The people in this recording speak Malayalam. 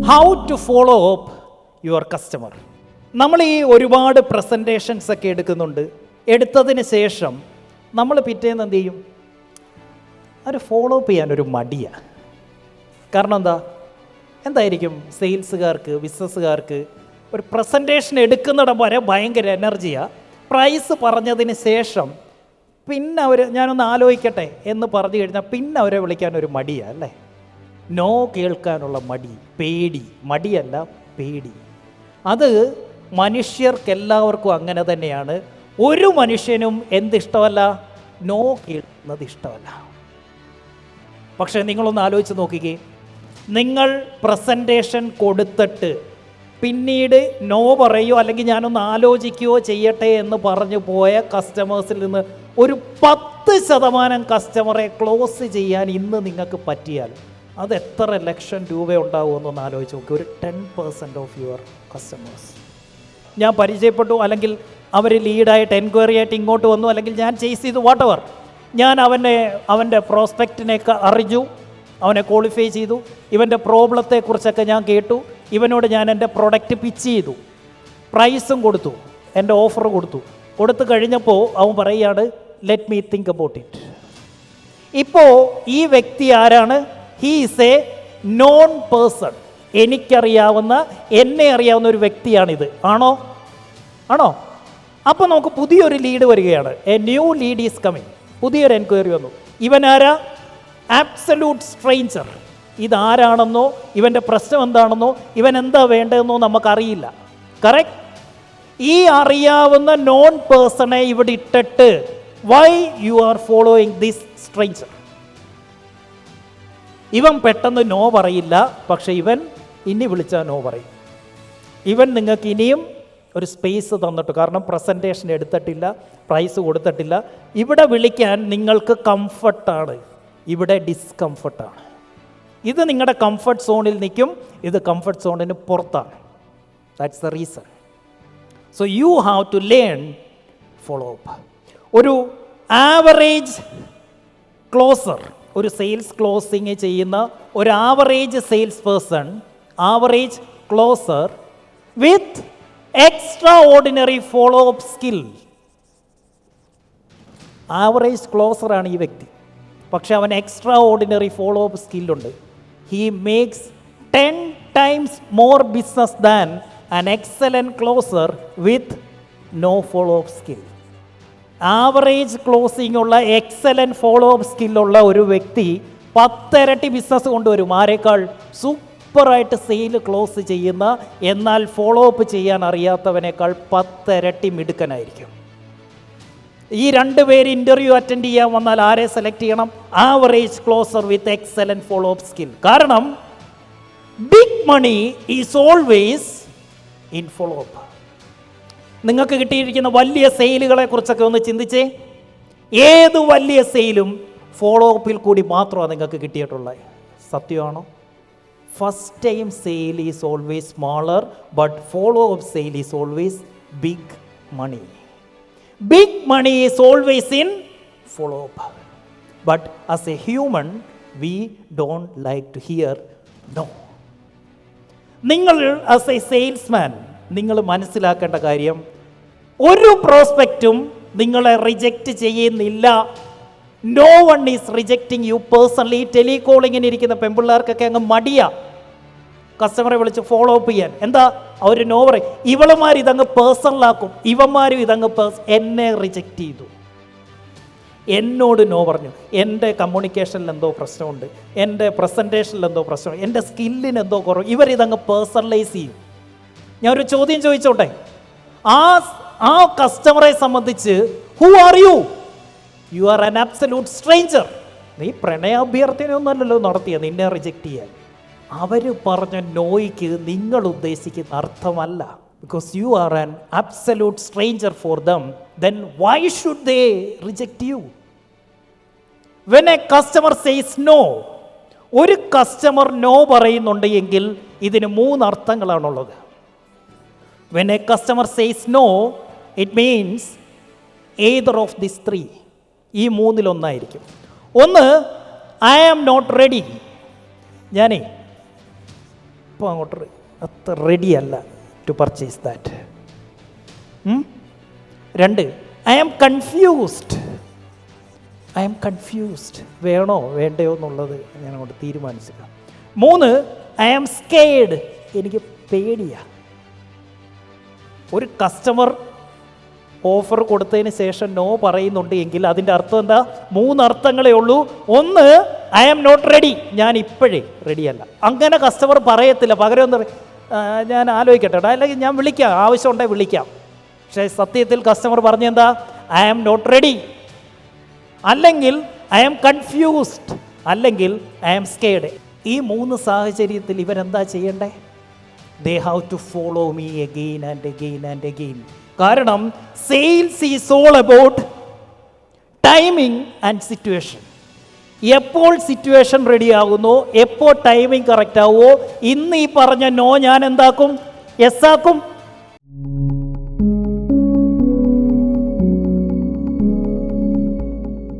How to follow up your customer. നമ്മൾ ഈ ഒരുപാട് പ്രസൻറ്റേഷൻസ് ഒക്കെ എടുക്കുന്നുണ്ട്. എടുത്തതിന് ശേഷം നമ്മൾ പിറ്റേന്ന് എന്ത് ചെയ്യും? അത് ഫോളോ അപ്പ് ചെയ്യാനൊരു മടിയാണ്. കാരണം എന്തായിരിക്കും? സെയിൽസുകാർക്ക്, ബിസിനസ്സുകാർക്ക് ഒരു പ്രസൻറ്റേഷൻ എടുക്കുന്നിടം വരെ ഭയങ്കര എനർജിയാണ്. പ്രൈസ് പറഞ്ഞതിന് ശേഷം പിന്നെ ഞാനൊന്ന് ആലോചിക്കട്ടെ എന്ന് പറഞ്ഞു കഴിഞ്ഞാൽ പിന്നെ അവരെ വിളിക്കാനൊരു മടിയാണ് അല്ലേ? നോ കേൾക്കാനുള്ള മടി, പേടി. മടിയല്ല, പേടി. അത് മനുഷ്യർക്കെല്ലാവർക്കും അങ്ങനെ തന്നെയാണ്. ഒരു മനുഷ്യനും എന്തിഷ്ടമല്ല? നോ കേൾക്കുന്നത് ഇഷ്ടമല്ല. പക്ഷേ നിങ്ങളൊന്ന് ആലോചിച്ച് നോക്കിക്കേ, നിങ്ങൾ പ്രസൻറ്റേഷൻ കൊടുത്തിട്ട് പിന്നീട് നോ പറയുകയോ അല്ലെങ്കിൽ ഞാനൊന്ന് ആലോചിക്കുകയോ ചെയ്യട്ടെ എന്ന് പറഞ്ഞു പോയ കസ്റ്റമേഴ്സിൽ നിന്ന് ഒരു 10% കസ്റ്റമറെ ക്ലോസ് ചെയ്യാൻ ഇന്ന് നിങ്ങൾക്ക് പറ്റിയാൽ അത് എത്ര ലക്ഷം രൂപ ഉണ്ടാവുമെന്നൊന്ന് ആലോചിച്ച് നോക്കി. ഒരു 10% ഓഫ് യുവർ കസ്റ്റമേഴ്സ്. ഞാൻ പരിചയപ്പെട്ടു, അല്ലെങ്കിൽ അവർ ലീഡായിട്ട് എൻക്വയറി ആയിട്ട് ഇങ്ങോട്ട് വന്നു, അല്ലെങ്കിൽ ഞാൻ ചേസ് ചെയ്തു, വാട്ടെവർ. ഞാൻ അവൻ്റെ പ്രോസ്പെക്റ്റിനെയൊക്കെ അറിഞ്ഞു, അവനെ ക്വാളിഫൈ ചെയ്തു, ഇവൻ്റെ പ്രോബ്ലത്തെക്കുറിച്ചൊക്കെ ഞാൻ കേട്ടു, ഇവനോട് ഞാൻ എൻ്റെ പ്രൊഡക്റ്റ് പിച്ച് ചെയ്തു, പ്രൈസും കൊടുത്തു, എൻ്റെ ഓഫർ കൊടുത്തു കഴിഞ്ഞപ്പോൾ അവൻ പറയുകയാണ്, let me think about it. ഇപ്പോൾ ഈ വ്യക്തി ആരാണ്? He is A non person. എന്നെ അറിയാവുന്ന ഒരു വ്യക്തിയാണിത്. ആണോ? അപ്പോൾ നമുക്ക് പുതിയൊരു ലീഡ് വരികയാണ്. A new lead is coming. പുതിയൊരു എൻക്വയറി വന്നു. ഇവനാരാ? Absolute stranger. ഇതാരാണെന്നോ ഇവൻ്റെ പ്രശ്നം എന്താണെന്നോ ഇവൻ എന്താ വേണ്ടതെന്നോ നമുക്കറിയില്ല. കറക്റ്റ്? ഈ അറിയാവുന്ന നോൺ പേഴ്സണെ ഇവിടെ ഇട്ടിട്ട് why you are following this stranger? ഇവൻ പെട്ടെന്ന് നോ പറയില്ല, പക്ഷെ ഇവൻ ഇനി വിളിച്ചാൽ നോ പറയും. ഇവൻ നിങ്ങൾക്ക് ഇനിയും ഒരു സ്പേസ് തന്നിട്ട്, കാരണം പ്രസൻറ്റേഷൻ എടുത്തിട്ടില്ല, പ്രൈസ് കൊടുത്തിട്ടില്ല. ഇവിടെ വിളിക്കാൻ നിങ്ങൾക്ക് കംഫർട്ടാണ്, ഇവിടെ ഡിസ്കംഫർട്ടാണ്. ഇത് നിങ്ങളുടെ കംഫർട്ട് സോണിൽ നിൽക്കും, ഇത് കംഫർട്ട് സോണിന് പുറത്താണ്. That's the reason. So you have to learn follow up. ഒരു ആവറേജ് ക്ലോസർ, ഒരു സെയിൽസ് ക്ലോസിങ് ചെയ്യുന്ന ഒരു average sales person, average closer with extra ordinary follow up skill. Average ക്ലോസറാണ് ഈ വ്യക്തി, പക്ഷെ അവൻ എക്സ്ട്രാ ഓർഡിനറി ഫോളോ അപ്പ് സ്കില്ലുണ്ട്. He makes 10 times more business than an excellent closer with no follow up skill. Average closing ഉള്ള എക്സലൻറ്റ് ഫോളോ അപ്പ് സ്കില്ലുള്ള ഒരു വ്യക്തി 10 ഇരട്ടി ബിസിനസ് കൊണ്ടുവരും. ആരേക്കാൾ? സൂപ്പറായിട്ട് സെയിൽ ക്ലോസ് ചെയ്യുന്ന, എന്നാൽ ഫോളോ അപ്പ് ചെയ്യാൻ അറിയാത്തവനേക്കാൾ 10 ഇരട്ടി മിടുക്കനായിരിക്കും. ഈ 2 പേര് ഇൻ്റർവ്യൂ അറ്റൻഡ് ചെയ്യാൻ വന്നാൽ ആരെ സെലക്ട് ചെയ്യണം? Average closer with excellent follow up skill. കാരണം big money is always in follow up. നിങ്ങൾക്ക് കിട്ടിയിരിക്കുന്ന വലിയ സെയിലുകളെ കുറിച്ചൊക്കെ ഒന്ന് ചിന്തിച്ചേ. ഏത് വലിയ സെയിലും ഫോളോ അപ്പിൽ കൂടി മാത്രമാണ് നിങ്ങൾക്ക് കിട്ടിയിട്ടുള്ളത്. സത്യമാണോ? First time sale is always smaller, but follow up sale is always big money. Big money is always in follow up. But as a human, we don't like to hear no. നിങ്ങൾ as a salesman, നിങ്ങൾ മനസ്സിലാക്കേണ്ട കാര്യം, ഒരു പ്രോസ്പെക്റ്റും നിങ്ങളെ റിജക്റ്റ് ചെയ്യുന്നില്ല. No one is rejecting you personally. ടെലികോളിങ്ങിന് ഇരിക്കുന്ന പെൺപിള്ളേർക്കൊക്കെ അങ്ങ് മടിയാ കസ്റ്റമറെ വിളിച്ച് ഫോളോ അപ്പ് ചെയ്യാൻ. എന്താ? അവർ നോ പറയും. ഇവളുമാർ ഇതങ്ങ് പേഴ്സണലാക്കും, ഇവന്മാരും ഇതങ്ങ് എന്നെ റിജക്റ്റ് ചെയ്തു, എന്നോട് നോ പറഞ്ഞു, എൻ്റെ കമ്മ്യൂണിക്കേഷനിൽ എന്തോ പ്രശ്നമുണ്ട്, എൻ്റെ പ്രസൻറ്റേഷനിൽ എന്തോ പ്രശ്നമുണ്ട്, എൻ്റെ സ്കില്ലിന് എന്തോ കുറവ്. ഇവരിതങ്ങ് പേഴ്സണലൈസ് ചെയ്യും. ഞാൻ ഒരു ചോദ്യം ചോദിച്ചോട്ടെ? ആ കസ്റ്റമറെ സംബന്ധിച്ച് who are you? U are an absolute stranger. നീ പ്രണയാഭ്യർത്ഥനയൊന്നുമല്ലല്ലോ നടത്തിയ നിന്നെ റിജക്റ്റ് ചെയ്യാൻ. അവർ പറഞ്ഞ നോയ്ക്ക് നിങ്ങൾ ഉദ്ദേശിക്കുന്ന അർത്ഥമല്ല. Because you are an absolute stranger for them. Then why should they reject you? When a customer says no, ഒരു കസ്റ്റമർ നോ പറയുന്നുണ്ട് എങ്കിൽ ഇതിന് 3 അർത്ഥങ്ങളാണുള്ളത്. When a customer says no, it means either of this 3. ഈ 3-1 ഒന്ന്, ഐ ആം നോട്ട് റെഡി. ഇപ്പം അങ്ങോട്ട് അത്ര റെഡിയല്ല to purchase that. 2, I am confused, വേണോ വേണ്ടയോ എന്നുള്ളത് ഞാൻ അങ്ങോട്ട് തീരുമാനിച്ചില്ല. 3, ഐ ആം സ്കേഡ്, എനിക്ക് പേടിയാണ്. ഒരു കസ്റ്റമർ ഓഫർ കൊടുത്തതിന് ശേഷം നോ പറയുന്നുണ്ട് എങ്കിൽ അതിൻ്റെ അർത്ഥം എന്താ? 3 അർത്ഥങ്ങളേ ഉള്ളൂ. 1, ഐ ആം നോട്ട് റെഡി, ഞാൻ ഇപ്പോഴേ റെഡിയല്ല. അങ്ങനെ കസ്റ്റമർ പറയത്തില്ല. പകരം എന്താ, ഞാൻ ആലോചിക്കട്ടെ, അല്ലെങ്കിൽ ഞാൻ വിളിക്കാം, ആവശ്യമുണ്ടെങ്കിൽ വിളിക്കാം. പക്ഷേ സത്യത്തിൽ കസ്റ്റമർ പറഞ്ഞെന്താ? ഐ ആം നോട്ട് റെഡി, അല്ലെങ്കിൽ ഐ ആം കൺഫ്യൂസ്ഡ്, അല്ലെങ്കിൽ ഐ ആം സ്കേഡ്. ഈ 3 സാഹചര്യത്തിൽ ഇവരെന്താ ചെയ്യണ്ടേ? They have to follow me again and again and again. കാരണം sales is all about timing and situation. എപ്പോൾ സിറ്റുവേഷൻ റെഡി ആകുന്നോ, എപ്പോൾ ടൈമിംഗ് കറക്റ്റ് ആവുമോ, ഇന്ന് ഈ പറഞ്ഞ നോ ഞാൻ എന്താക്കും? യെസ് ആക്കും.